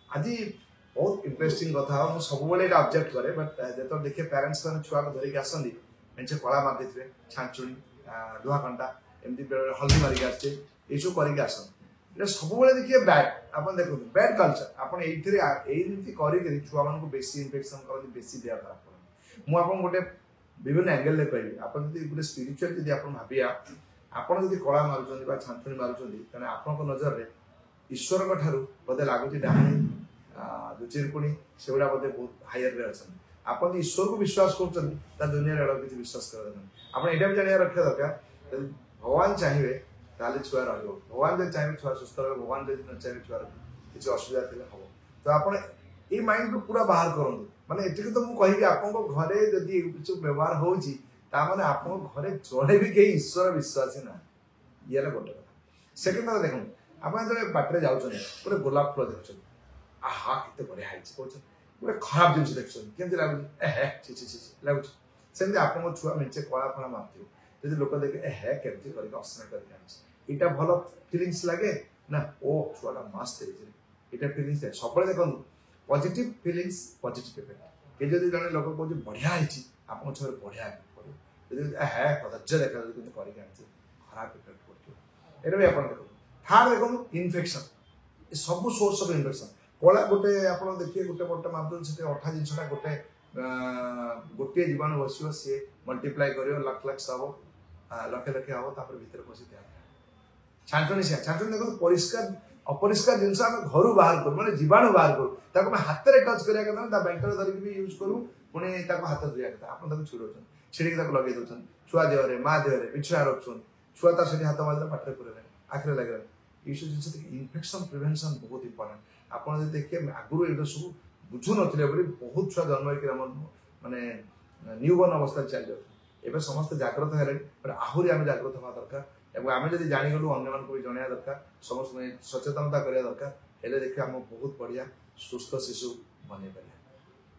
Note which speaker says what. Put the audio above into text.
Speaker 1: आज बहुत इंटरेस्टिंग कथा मुझे सब ऑब्जेक्ट करे बट जो देखे पेरेंट्स मैंने छुआ को धरिक आसती मेचे कला मार देते छांचुणी लुहा कंटा एमती बेले हल्दी मारिक आसचे ये सब करके आसन सब देखिए बैड आप देखो बैड कल्चर आप करके छुआ मान बेसी इन्फेक्शन करते बेसी देह खराब कर मुझे गोटे विभिन्न एंगल कहबी आप गोटे स्पिरिचुअल जब आप भाविया आपड़ जब कला मार्च छांचुणी मार्च आप नजर में ईश्वर ठार बोधे लगुच डाणी जो चिरकुणी से गुड़ा बोधे बहुत हायर रे अच्छा आप ईश्वर को विश्वास कर दुनिया किसी विश्वास कर आप यहाँ भी जाना रखा दरकार भगवान चाहिए ताले छुआ भगवान जो चाहिए छुआ सुस्थ रहा भगवान जो न चाहिए छुआ किसी असुविधा थे हम तो आप ये माइंड को पूरा बाहर करूँ माने ये तो मुझे कहि आप घरे जदि व्यवहार होने आप घरे जड़े भी कहीं ईश्वर विश्वासी ना ये गोटे कथा सेकेंड कथा देखो आप जो बाटे जाऊँ गोटे गोलाप फूल देखुं आहा के बढ़िया कहते गोटे खराब जिन देखुं केमती लगुच लगुच सेमती आप छुआ मेचे कला फला मार्थ जब लोक देखे ए केमती करके असना करके यहाँ भल फिलिंग्स लगे ना ओ छुआटा मस्त ये फिलिंग्स सब देखो पॉजिटिव फिलिंग्स पॉजिटिव इफेक्ट ये जब जड़े लोक कहे बढ़िया आप छुआ बढ़िया है कदर्य देखा करके खराब इफेक्ट पड़े ये भी आप देखो थर्ड देखो इनफेक्शन सब सोर्स ऑफ इन्फेक्शन कला गोटे आप देखिए गोटे बटे माध्यम से अठा जिनसा गोटे गोटे जीवाणु बस सी मल्टीप्लाई कर लक्ष लक्ष हम लक्षे लक्षे हम भर पशि छांचुणी से छांचुणी देखो परिष्कार अपरिष्कार जिन घर बाहर करूँ मैंने जीवाणु बाहर करूँ हाथ में टच करा बेंटर धरिक भी यूज करूँ पुणी हाथ धोया कथा आप छिड़ौन छिड़की लगे दौन छुआ देहरे माँ देहरे पिछड़ा रखुन छुआ तार से हाथ मारे पाटे पूरे आखिर लगे ये सब जिन इनफेक्शन प्रिवेंशन बहुत इंपोर्टेंट आप देखिए आगुरी ये सब बुझु ना बहुत छुआ जन्म हो माने न्यूबर्न अवस्था चल जाए एवं समस्त जागृत है आहरी आम जागृत हवा दरकार और आम जब जागलु अन्य भी जन दरकार समस्त सचेतनता करवा दरकार देखिए आम बहुत बढ़िया सुस्थ शिशु बन पारे।